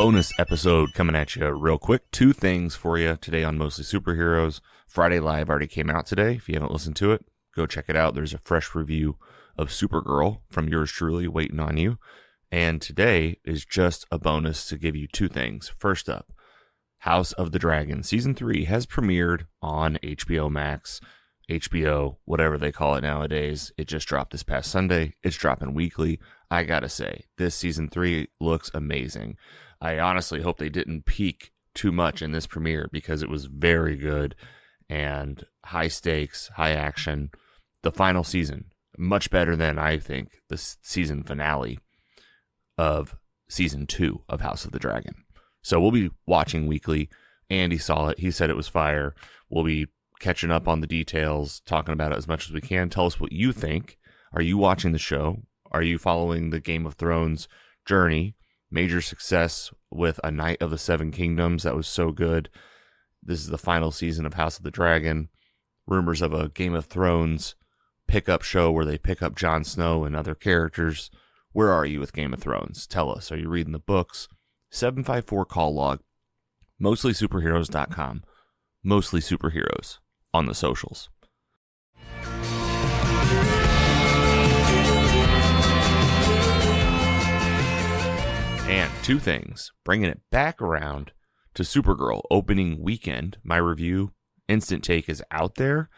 bonus episode coming at you real quick. Two things for you today on Mostly Superheroes. Friday Live already came out today. If you haven't listened to it, go check it out. There's a fresh review of Supergirl from yours truly waiting on you. And today is just a bonus to give you two things. First up, House of the Dragon Season 3 has premiered on HBO Max, HBO, whatever they call it nowadays. It just dropped this past Sunday. It's dropping weekly. I gotta say, this Season 3 looks amazing. I honestly hope they didn't peak too much in this premiere because it was very good and high stakes, high action. The final season, much better than I think the season finale of Season 2 of House of the Dragon. So we'll be watching weekly. Andy saw it. He said it was fire. We'll be catching up on the details, talking about it as much as we can. Tell us what you think. Are you watching the show? Are you following the Game of Thrones journey? Major success with A Knight of the Seven Kingdoms. That was so good. This is the final season of House of the Dragon. Rumors of a Game of Thrones pickup show where they pick up Jon Snow and other characters. Where are you with Game of Thrones? Tell us. Are you reading the books? 754 call log. MostlySuperheroes.com. Mostly Superheroes on the socials. And two things, bringing it back around to Supergirl opening weekend. My review, Instant Take, is out there,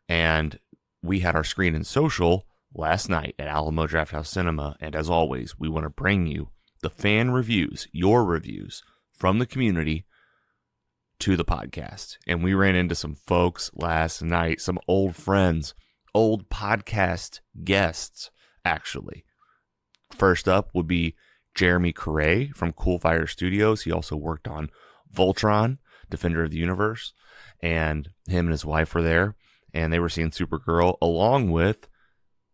and we had our screen and social last night at Alamo Drafthouse Cinema, and as always, we want to bring you the fan reviews, your reviews from the community to the podcast. And we ran into some folks last night, some old friends, old podcast guests, actually. First up would be Jeremy Corray from Cool Fire Studios. He also worked on Voltron, Defender of the Universe, and him and his wife were there, and they were seeing Supergirl along with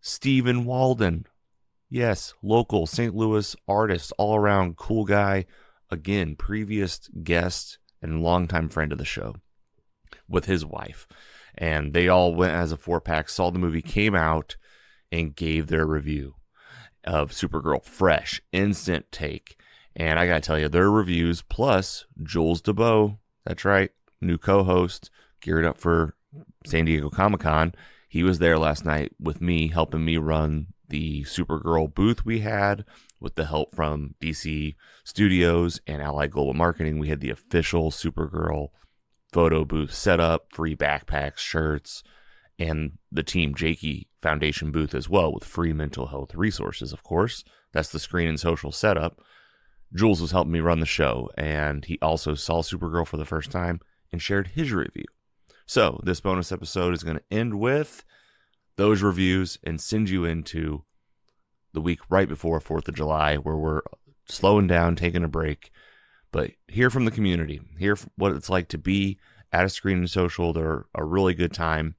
Steven Walden. Yes, local St. Louis artist, all-around cool guy. Again, previous guest and longtime friend of the show with his wife. And they all went as a four-pack, saw the movie, came out, and gave their review of Supergirl. Fresh, instant take. And I gotta tell you, their reviews, plus Jules Deboe, that's right, new co-host, geared up for San Diego Comic-Con. He was there last night with me, helping me run the Supergirl booth we had with the help from DC Studios and Allied Global Marketing. We had the official Supergirl photo booth set up, free backpacks, shirts, and the Team Jakey Foundation booth as well with free mental health resources, of course. That's the screen and social setup. Jules was helping me run the show, and he also saw Supergirl for the first time and shared his review. So this bonus episode is going to end with those reviews and send you into the week right before 4th of July, where we're slowing down, taking a break, but hear from the community, hear what it's like to be at a screen and social. They're a really good time.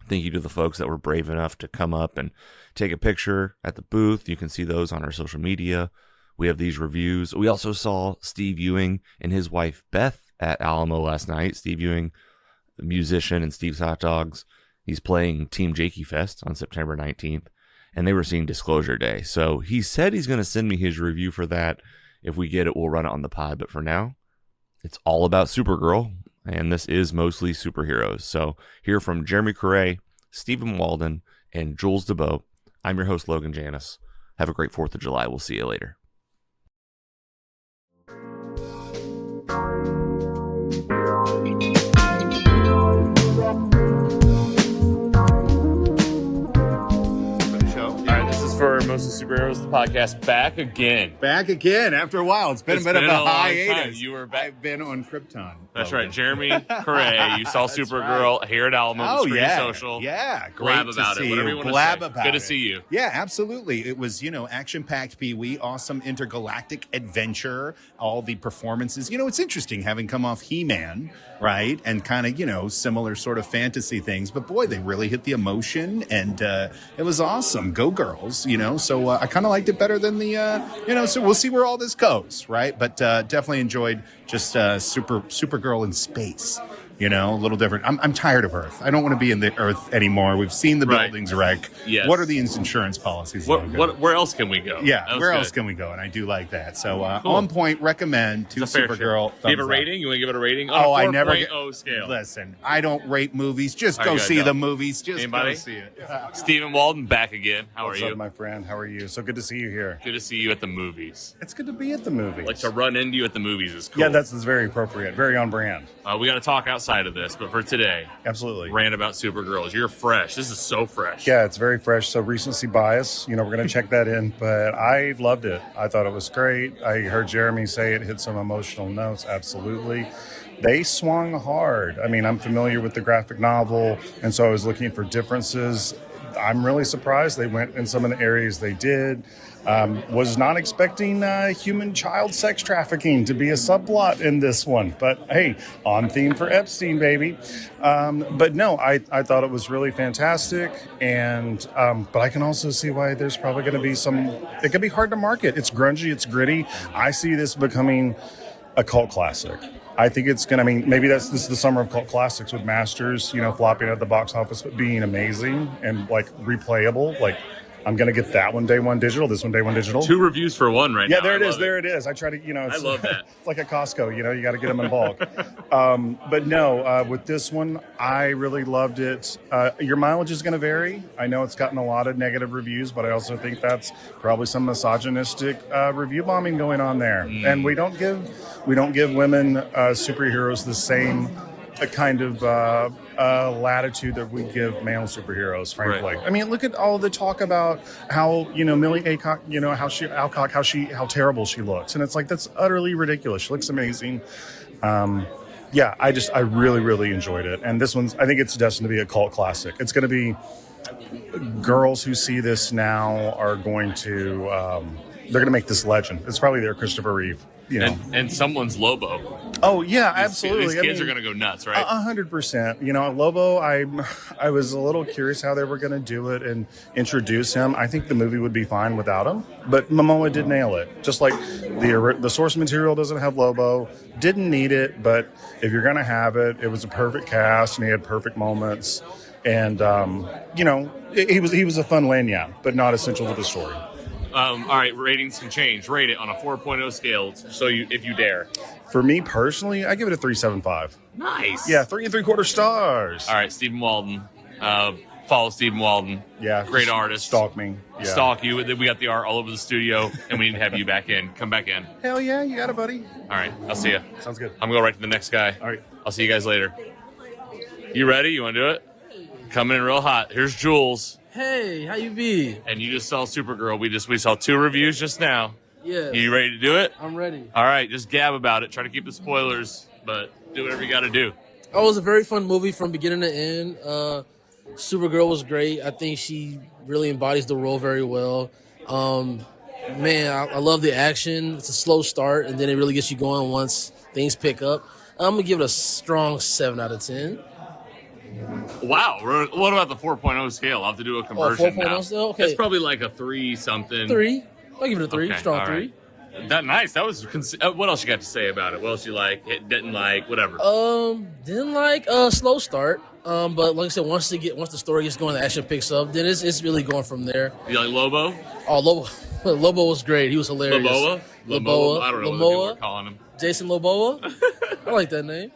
Thank you to the folks that were brave enough to come up and take a picture at the booth. You can see those on our social media. We have these reviews. We also saw Steve Ewing and his wife Beth at Alamo last night. Steve Ewing, a musician, and Steve's Hot Dogs. He's playing Team Jakey Fest on September 19th, and they were seeing Disclosure Day. So he said he's going to send me his review for that. If we get it, we'll run it on the pod. But for now, it's all about Supergirl, and this is Mostly Superheroes. So hear from Jeremy Corray, Steven Walden, and Jules Deboe. I'm your host, Logan Janis. Have a great 4th of July. We'll see you later. For Mostly Superheroes, the podcast, back again. Back again after a while. It's been a bit of a hiatus. You were back. I've been on Krypton. That's right. Jeremy Corray, you saw Supergirl here at Alamo Screen Social. Yeah, great Blab to about see it. Whatever you want to Blab say. about Good to it. see you. Yeah, absolutely. It was, action-packed Pee-wee, awesome intergalactic adventure, all the performances. It's interesting having come off He-Man, right? And kind of, similar sort of fantasy things. But boy, they really hit the emotion, and it was awesome. Go girls, So I kind of liked it better than the, so we'll see where all this goes, right? But definitely enjoyed just Supergirl in space. a little different. I'm tired of Earth. I don't want to be in the Earth anymore. We've seen the buildings wreck. Yes. What are the insurance policies? Where else can we go? Yeah, where else can we go? And I do like that. So On Point, recommend to Supergirl. Do you have a rating? You want to give it a rating? I never get 4.0 scale. Listen, I don't rate movies. Just go see the movies. Just Anybody? go see it. Steven Walden back again. How are you? What's up, my friend? How are you? So good to see you here. Good to see you at the movies. It's good to be at the movies. Like to run into you at the movies is cool. Yeah, that's very appropriate. Very on brand. We got to talk outside of this, but for today, absolutely. Rant about Supergirls. You're fresh. This is so fresh. Yeah, it's very fresh. So recency bias. We're going to check that in. But I loved it. I thought it was great. I heard Jeremy say it hit some emotional notes. Absolutely. They swung hard. I mean, I'm familiar with the graphic novel, and so I was looking for differences. I'm really surprised they went in some of the areas they did. Was not expecting human child sex trafficking to be a subplot in this one. But hey, on theme for Epstein, baby. But no, I thought it was really fantastic. And but I can also see why there's probably going to be it could be hard to market. It's grungy, it's gritty. I see this becoming a cult classic. I think it's going to, maybe this is the summer of cult classics with Masters, flopping at the box office, but being amazing and like replayable. Like, I'm going to get that one day one digital, this one day one digital. 2 reviews for 1 right now. Yeah, there it is. I try to, I love that. It's like a Costco, you got to get them in bulk. But no, with this one, I really loved it. Your mileage is going to vary. I know it's gotten a lot of negative reviews, but I also think that's probably some misogynistic review bombing going on there. And we don't give women superheroes the same kind of latitude that we give male superheroes, frankly. Right. I mean, look at all the talk about how, Millie Alcock, how terrible she looks. And it's like, that's utterly ridiculous. She looks amazing. Yeah, I really, really enjoyed it. And this one's, I think it's destined to be a cult classic. It's going to be, girls who see this now are going to, they're going to make this legend. It's probably their Christopher Reeve. And someone's Lobo. Oh yeah, absolutely. These kids are going to go nuts, right? 100%. Lobo. I was a little curious how they were going to do it and introduce him. I think the movie would be fine without him, but Momoa did nail it. Just like the source material doesn't have Lobo, didn't need it, but if you're going to have it, it was a perfect cast and he had perfect moments. And he was a fun lanyard, but not essential to the story. All right, ratings can change. Rate it on a 4.0 scale, so if you dare. For me personally, I give it a 3.75. Nice. Yeah, 3 3/4 stars. All right, Steven Walden. Follow Steven Walden. Yeah, great artist. Stalk me. Yeah. Stalk you. We got the art all over the studio, and we need to have you back in. Come back in. Hell yeah, you got it, buddy. All right, I'll see you. Sounds good. I'm gonna go right to the next guy. All right, I'll see you guys later. You ready? You want to do it? Coming in real hot. Here's Jules. Hey, how you be? And you just saw Supergirl. We saw 2 reviews just now. Yeah. You ready to do it? I'm ready. All right, just gab about it. Try to keep the spoilers, but do whatever you got to do. Oh, it was a very fun movie from beginning to end. Supergirl was great. I think she really embodies the role very well. Man, I love the action. It's a slow start, and then it really gets you going once things pick up. I'm going to give it a strong 7 out of 10. Wow. What about the 4.0 scale? I'll have to do a conversion 4.0 now. scale? Okay. It's probably like a 3 something. 3. I'll give it a 3. Okay, Strong all 3. Right. That nice. That was. What else you got to say about it? What else you like? Didn't like? Whatever. Didn't like slow start. But like I said, once the story gets going, the action picks up. Then it's really going from there. You like Lobo? Oh, Lobo was great. He was hilarious. Loboa? Loboa. I don't know what Loboa. people are calling him. Jason Loboa. I like that name.